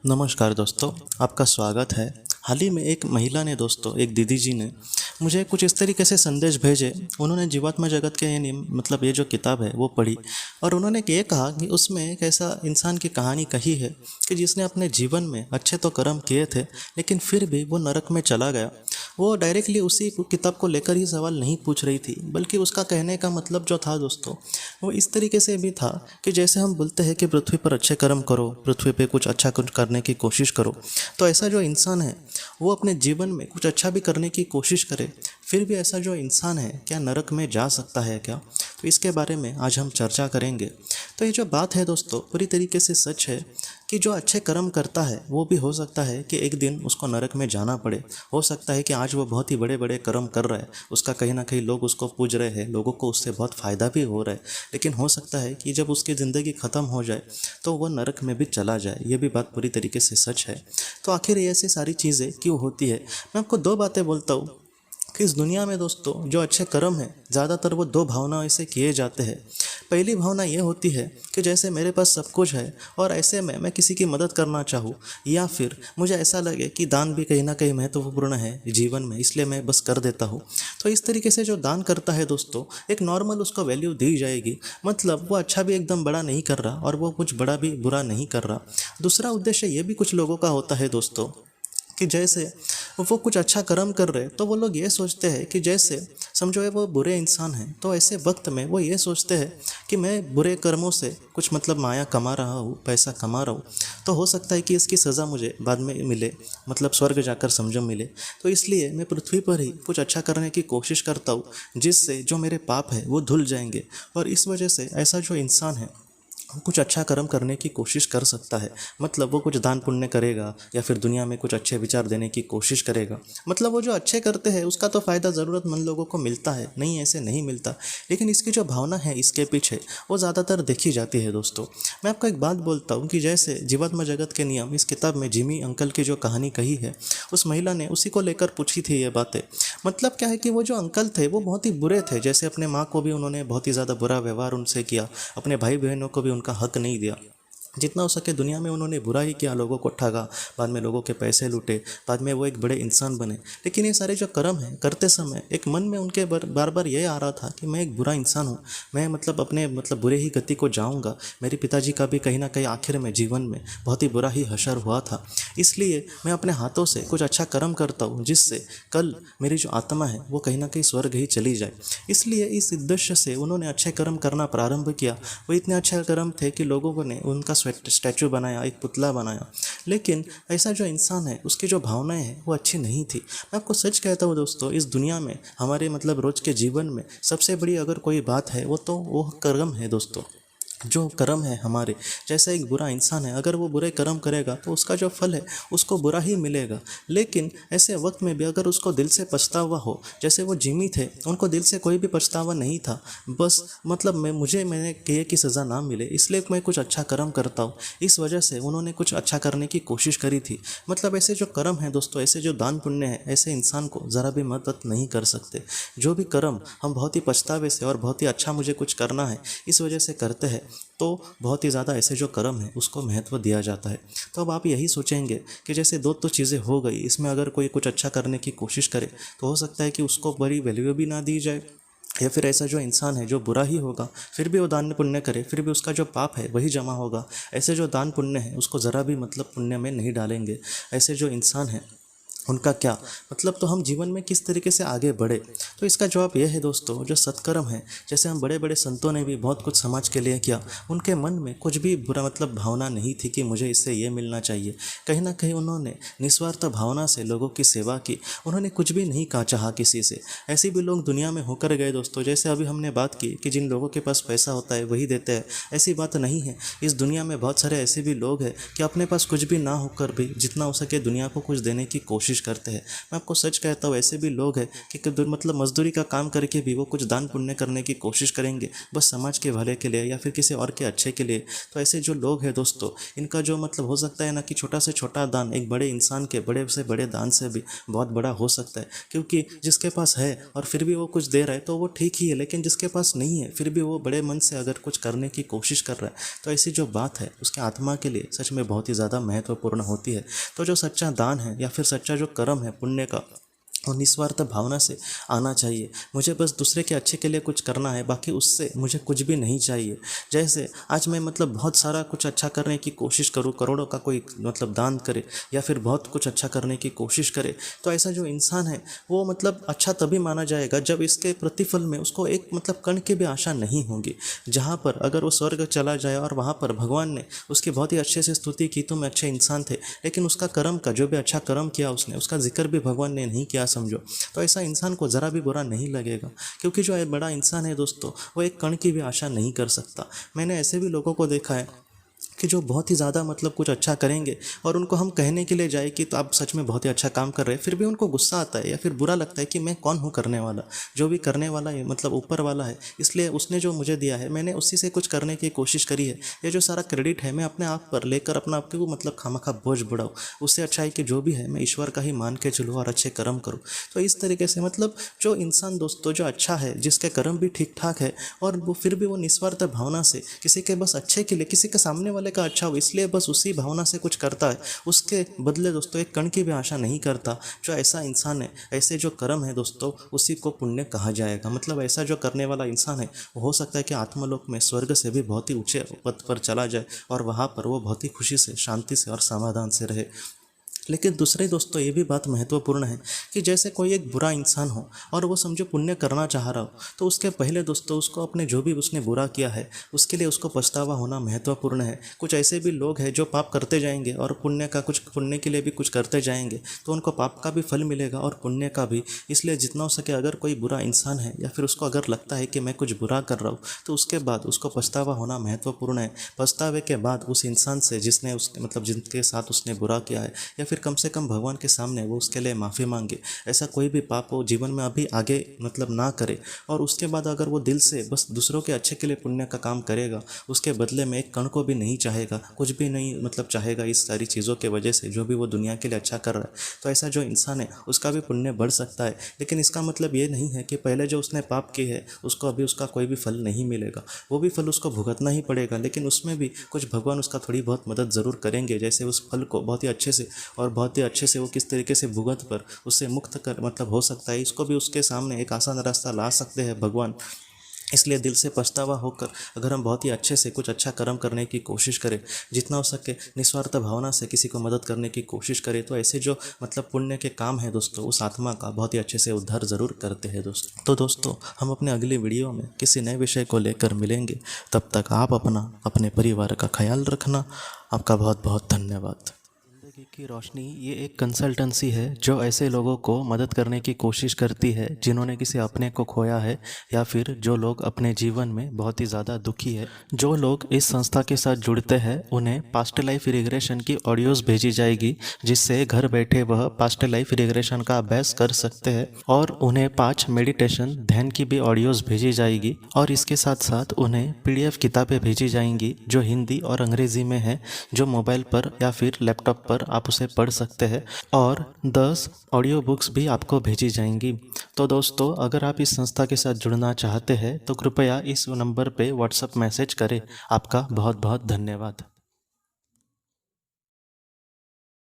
नमस्कार दोस्तों, आपका स्वागत है। हाल ही में एक महिला ने दोस्तों, एक दीदी जी ने मुझे कुछ इस तरीके से संदेश भेजे। उन्होंने जीवात्मा जगत के यानी मतलब ये जो किताब है वो पढ़ी और उन्होंने ये कहा कि उसमें एक ऐसा इंसान की कहानी कही है कि जिसने अपने जीवन में अच्छे तो कर्म किए थे लेकिन फिर भी वो नरक में चला गया। वो डायरेक्टली उसी किताब को लेकर ही सवाल नहीं पूछ रही थी, बल्कि उसका कहने का मतलब जो था दोस्तों, वो इस तरीके से भी था कि जैसे हम बोलते हैं कि पृथ्वी पर अच्छे कर्म करो, पृथ्वी पे कुछ अच्छा कुछ करने की कोशिश करो, तो ऐसा जो इंसान है वो अपने जीवन में कुछ अच्छा भी करने की कोशिश करे, फिर भी ऐसा जो इंसान है क्या नरक में जा सकता है क्या? तो इसके बारे में आज हम चर्चा करेंगे। तो ये जो बात है दोस्तों पूरी तरीके से सच है कि जो अच्छे कर्म करता है वो भी हो सकता है कि एक दिन उसको नरक में जाना पड़े। हो सकता है कि आज वो बहुत ही बड़े बड़े कर्म कर रहा है, उसका कहीं ना कहीं लोग उसको पूज रहे हैं, लोगों को उससे बहुत फ़ायदा भी हो रहा है, लेकिन हो सकता है कि जब उसकी ज़िंदगी ख़त्म हो जाए तो वह नरक में भी चला जाए। ये भी बात पूरी तरीके से सच है। तो आखिर ये ऐसी सारी चीज़ें क्यों होती है? मैं आपको दो बातें बोलता हूँ कि इस दुनिया में दोस्तों जो अच्छे कर्म हैं ज़्यादातर वो दो भावनाओं से किए जाते हैं। पहली भावना ये होती है कि जैसे मेरे पास सब कुछ है और ऐसे में मैं किसी की मदद करना चाहूँ, या फिर मुझे ऐसा लगे कि दान भी कहीं ना कहीं महत्वपूर्ण है जीवन में, इसलिए मैं बस कर देता हूँ। तो इस तरीके से जो दान करता है दोस्तों, एक नॉर्मल उसको वैल्यू दी जाएगी। मतलब वो अच्छा भी एकदम बड़ा नहीं कर रहा और वो कुछ बड़ा भी बुरा नहीं कर रहा। दूसरा उद्देश्य ये भी कुछ लोगों का होता है दोस्तों कि जैसे वो कुछ अच्छा कर्म कर रहे तो वो लोग ये सोचते हैं कि जैसे समझो ये वो बुरे इंसान हैं, तो ऐसे वक्त में वो ये सोचते हैं कि मैं बुरे कर्मों से कुछ मतलब माया कमा रहा हूँ, पैसा कमा रहा हूँ, तो हो सकता है कि इसकी सज़ा मुझे बाद में मिले, मतलब स्वर्ग जाकर समझो मिले। तो इसलिए मैं पृथ्वी पर ही कुछ अच्छा करने की कोशिश करता हूँ जिससे जो मेरे पाप है वो धुल जाएंगे। और इस वजह से ऐसा जो इंसान है वो कुछ अच्छा कर्म करने की कोशिश कर सकता है। मतलब वो कुछ दान पुण्य करेगा या फिर दुनिया में कुछ अच्छे विचार देने की कोशिश करेगा। मतलब वो जो अच्छे करते हैं उसका तो फ़ायदा ज़रूरतमंद लोगों को मिलता है, नहीं ऐसे नहीं मिलता, लेकिन इसकी जो भावना है इसके पीछे वो ज़्यादातर देखी जाती है दोस्तों। मैं आपको एक बात बोलता हूँ कि जैसे जीवात्मा जगत के नियम इस किताब में जिमी अंकल की जो कहानी कही है, उस महिला ने उसी को लेकर पूछी थी ये बातें। मतलब क्या है कि वो जो अंकल थे वो बहुत ही बुरे थे। जैसे अपने माँ को भी उन्होंने बहुत ही ज़्यादा बुरा व्यवहार उनसे किया, अपने भाई बहनों को भी उनका हक नहीं दिया, जितना हो सके दुनिया में उन्होंने बुरा ही किया, लोगों को ठगा, बाद में लोगों के पैसे लूटे, बाद में वो एक बड़े इंसान बने। लेकिन ये सारे जो कर्म हैं करते समय एक मन में उनके बार बार ये आ रहा था कि मैं एक बुरा इंसान हूँ, मैं मतलब अपने मतलब बुरे ही गति को जाऊँगा। मेरे पिताजी का भी कहीं ना कहीं आखिर में जीवन में बहुत ही बुरा ही हशर हुआ था, इसलिए मैं अपने हाथों से कुछ अच्छा कर्म करता हूँ जिससे कल मेरी जो आत्मा है वो कहीं ना कहीं स्वर्ग ही चली जाए। इसलिए इस उद्देश्य से उन्होंने अच्छे कर्म करना प्रारंभ किया। वो इतने अच्छे कर्म थे कि लोगों ने उनका स्टैचू बनाया, एक पुतला बनाया। लेकिन ऐसा जो इंसान है उसकी जो भावनाएं हैं वो अच्छी नहीं थी। मैं आपको सच कहता हूँ दोस्तों, इस दुनिया में हमारे मतलब रोज के जीवन में सबसे बड़ी अगर कोई बात है वो कर्म है दोस्तों। जो कर्म है हमारे, जैसा एक बुरा इंसान है अगर वो बुरे कर्म करेगा तो उसका जो फल है उसको बुरा ही मिलेगा। लेकिन ऐसे वक्त में भी अगर उसको दिल से पछतावा हो, जैसे वो जिमी थे, उनको दिल से कोई भी पछतावा नहीं था, बस मतलब मैंने किए की सज़ा ना मिले इसलिए मैं कुछ अच्छा कर्म करता हूँ, इस वजह से उन्होंने कुछ अच्छा करने की कोशिश करी थी। मतलब ऐसे जो कर्म है दोस्तों, ऐसे जो दान पुण्य है, ऐसे इंसान को ज़रा भी मदद नहीं कर सकते। जो भी कर्म हम बहुत ही पछतावे से और बहुत ही अच्छा मुझे कुछ करना है इस वजह से करते हैं, तो बहुत ही ज़्यादा ऐसे जो कर्म है उसको महत्व दिया जाता है। तो अब आप यही सोचेंगे कि जैसे दो तो चीज़ें हो गई, इसमें अगर कोई कुछ अच्छा करने की कोशिश करे तो हो सकता है कि उसको बड़ी वैल्यू भी ना दी जाए, या फिर ऐसा जो इंसान है जो बुरा ही होगा फिर भी वो दान पुण्य करे फिर भी उसका जो पाप है वही जमा होगा। ऐसे जो दान पुण्य है उसको ज़रा भी मतलब पुण्य में नहीं डालेंगे। ऐसे जो इंसान है उनका क्या मतलब, तो हम जीवन में किस तरीके से आगे बढ़े? तो इसका जवाब यह है दोस्तों, जो सत्कर्म है, जैसे हम बड़े बड़े संतों ने भी बहुत कुछ समाज के लिए किया, उनके मन में कुछ भी बुरा मतलब भावना नहीं थी कि मुझे इससे ये मिलना चाहिए। कहीं ना कहीं उन्होंने निस्वार्थ भावना से लोगों की सेवा की, उन्होंने कुछ भी नहीं कहा चाहा किसी से। ऐसे भी लोग दुनिया में होकर गए दोस्तों। जैसे अभी हमने बात की कि जिन लोगों के पास पैसा होता है वही देते हैं, ऐसी बात नहीं है। इस दुनिया में बहुत सारे ऐसे भी लोग हैं कि अपने पास कुछ भी ना होकर भी जितना हो सके दुनिया को कुछ देने की कोशिश कोशिश करते हैं। मैं आपको सच कहता हूँ, ऐसे भी लोग हैं कि मतलब मजदूरी का काम करके भी वो कुछ दान पुण्य करने की कोशिश करेंगे, बस समाज के भले के लिए या फिर किसी और के अच्छे के लिए। तो ऐसे जो लोग हैं दोस्तों, इनका जो मतलब हो सकता है ना कि छोटा से छोटा दान एक बड़े इंसान के बड़े से बड़े दान से भी बहुत बड़ा हो सकता है। क्योंकि जिसके पास है और फिर भी वो कुछ दे रहा है तो वो ठीक ही है, लेकिन जिसके पास नहीं है फिर भी वो बड़े मन से अगर कुछ करने की कोशिश कर रहा है, तो ऐसी जो बात है उसके आत्मा के लिए सच में बहुत ही ज़्यादा महत्वपूर्ण होती है। तो जो सच्चा दान है या फिर सच्चा जो कर्म है पुण्य का, और निस्वार्थ भावना से आना चाहिए। मुझे बस दूसरे के अच्छे के लिए कुछ करना है, बाकी उससे मुझे कुछ भी नहीं चाहिए। जैसे आज मैं मतलब बहुत सारा कुछ अच्छा करने की कोशिश करूँ, करोड़ों का कोई मतलब दान करे या फिर बहुत कुछ अच्छा करने की कोशिश करे, तो ऐसा जो इंसान है वो मतलब अच्छा तभी माना जाएगा जब इसके प्रतिफल में उसको एक मतलब कण की भी आशा नहीं होगी। जहाँ पर अगर वो स्वर्ग चला जाए और वहाँ पर भगवान ने उसकी बहुत ही अच्छे से स्तुति की, तुम अच्छे इंसान थे, लेकिन उसका कर्म का जो भी अच्छा कर्म किया उसने, उसका जिक्र भी भगवान ने नहीं किया समझो, तो ऐसा इंसान को ज़रा भी बुरा नहीं लगेगा। क्योंकि जो बड़ा इंसान है दोस्तों, वो एक कण की भी आशा नहीं कर सकता। मैंने ऐसे भी लोगों को देखा है कि जो बहुत ही ज़्यादा मतलब कुछ अच्छा करेंगे और उनको हम कहने के लिए जाए कि तो आप सच में बहुत ही अच्छा काम कर रहे हैं, फिर भी उनको गुस्सा आता है या फिर बुरा लगता है कि मैं कौन हूँ करने वाला। जो भी करने वाला है मतलब ऊपर वाला है, इसलिए उसने जो मुझे दिया है मैंने उसी से कुछ करने की कोशिश करी है। ये जो सारा क्रेडिट है मैं अपने आप पर लेकर अपना आप को मतलब खामखा बोझ बढ़ाऊँ, उससे अच्छा है कि जो भी है मैं ईश्वर का ही मान के चलूँ और अच्छे कर्म करूँ। तो इस तरीके से मतलब जो इंसान दोस्तों जो अच्छा है, जिसके कर्म भी ठीक ठाक है और वो फिर भी वो निस्वार्थ भावना से किसी के बस अच्छे के लिए, किसी के सामने वाले का अच्छा हो इसलिए बस उसी भावना से कुछ करता है, उसके बदले दोस्तों एक कण की भी आशा नहीं करता, जो ऐसा इंसान है, ऐसे जो कर्म है दोस्तों, उसी को पुण्य कहा जाएगा। मतलब ऐसा जो करने वाला इंसान है वो हो सकता है कि आत्मलोक में स्वर्ग से भी बहुत ही ऊंचे पद पर चला जाए और वहाँ पर वो बहुत ही खुशी से, शांति से और समाधान से रहे। लेकिन दूसरे दोस्तों ये भी बात महत्वपूर्ण है कि जैसे कोई एक बुरा इंसान हो और वो समझो पुण्य करना चाह रहा हो, तो उसके पहले दोस्तों उसको अपने जो भी उसने बुरा किया है उसके लिए उसको पछतावा होना महत्वपूर्ण है। कुछ ऐसे भी लोग हैं जो पाप करते जाएंगे और पुण्य का कुछ पुण्य के लिए भी कुछ करते जाएंगे, तो उनको पाप का भी फल मिलेगा और पुण्य का भी। इसलिए जितना हो सके अगर कोई बुरा इंसान है या फिर उसको अगर लगता है कि मैं कुछ बुरा कर रहा हूँ, तो उसके बाद उसको पछतावा होना महत्वपूर्ण है। पछतावे के बाद उस इंसान से जिसने उसके मतलब जिनके साथ उसने बुरा किया है, या फिर कम से कम भगवान के सामने वो उसके लिए माफ़ी मांगे। ऐसा कोई भी पाप वो जीवन में अभी आगे मतलब ना करे, और उसके बाद अगर वो दिल से बस दूसरों के अच्छे के लिए पुण्य का काम करेगा, उसके बदले में एक कण को भी नहीं चाहेगा, कुछ भी नहीं मतलब चाहेगा इस सारी चीज़ों के वजह से जो भी वो दुनिया के लिए अच्छा कर रहा है, तो ऐसा जो इंसान है उसका भी पुण्य बढ़ सकता है। लेकिन इसका मतलब ये नहीं है कि पहले जो उसने पाप किए है उसको अभी उसका कोई भी फल नहीं मिलेगा, वो भी फल उसको भुगतना ही पड़ेगा। लेकिन उसमें भी कुछ भगवान उसका थोड़ी बहुत मदद ज़रूर करेंगे, जैसे उस फल को बहुत ही अच्छे से और बहुत ही अच्छे से वो किस तरीके से भुगत पर उससे मुक्त कर मतलब हो सकता है, इसको भी उसके सामने एक आसान रास्ता ला सकते हैं भगवान। इसलिए दिल से पछतावा होकर अगर हम बहुत ही अच्छे से कुछ अच्छा कर्म करने की कोशिश करें, जितना हो सके निस्वार्थ भावना से किसी को मदद करने की कोशिश करें, तो ऐसे जो मतलब पुण्य के काम है दोस्तों, उस आत्मा का बहुत ही अच्छे से उद्धार ज़रूर करते हैं दोस्तों। तो दोस्तों हम अपने अगली वीडियो में किसी नए विषय को लेकर मिलेंगे। तब तक आप अपना अपने परिवार का ख्याल रखना। आपका बहुत बहुत धन्यवाद। ज़िंदगी की रोशनी ये एक कंसल्टेंसी है जो ऐसे लोगों को मदद करने की कोशिश करती है जिन्होंने किसी अपने को खोया है, या फिर जो लोग अपने जीवन में बहुत ही ज़्यादा दुखी है। जो लोग इस संस्था के साथ जुड़ते हैं उन्हें पास्ट लाइफ रिग्रेशन की ऑडियोज़ भेजी जाएगी, जिससे घर बैठे वह पास्ट लाइफ रिग्रेशन का अभ्यास कर सकते हैं। और उन्हें 5 मेडिटेशन ध्यान की भी ऑडियोज़ भेजी जाएगी, और इसके साथ साथ उन्हें PDF किताबें भेजी जाएंगी जो हिंदी और अंग्रेज़ी में है, जो मोबाइल पर या फिर लैपटॉप पर आप उसे पढ़ सकते हैं। और 10 ऑडियो बुक्स भी आपको भेजी जाएंगी। तो दोस्तों अगर आप इस संस्था के साथ जुड़ना चाहते हैं तो कृपया इस नंबर पे व्हाट्सएप मैसेज करें। आपका बहुत बहुत धन्यवाद।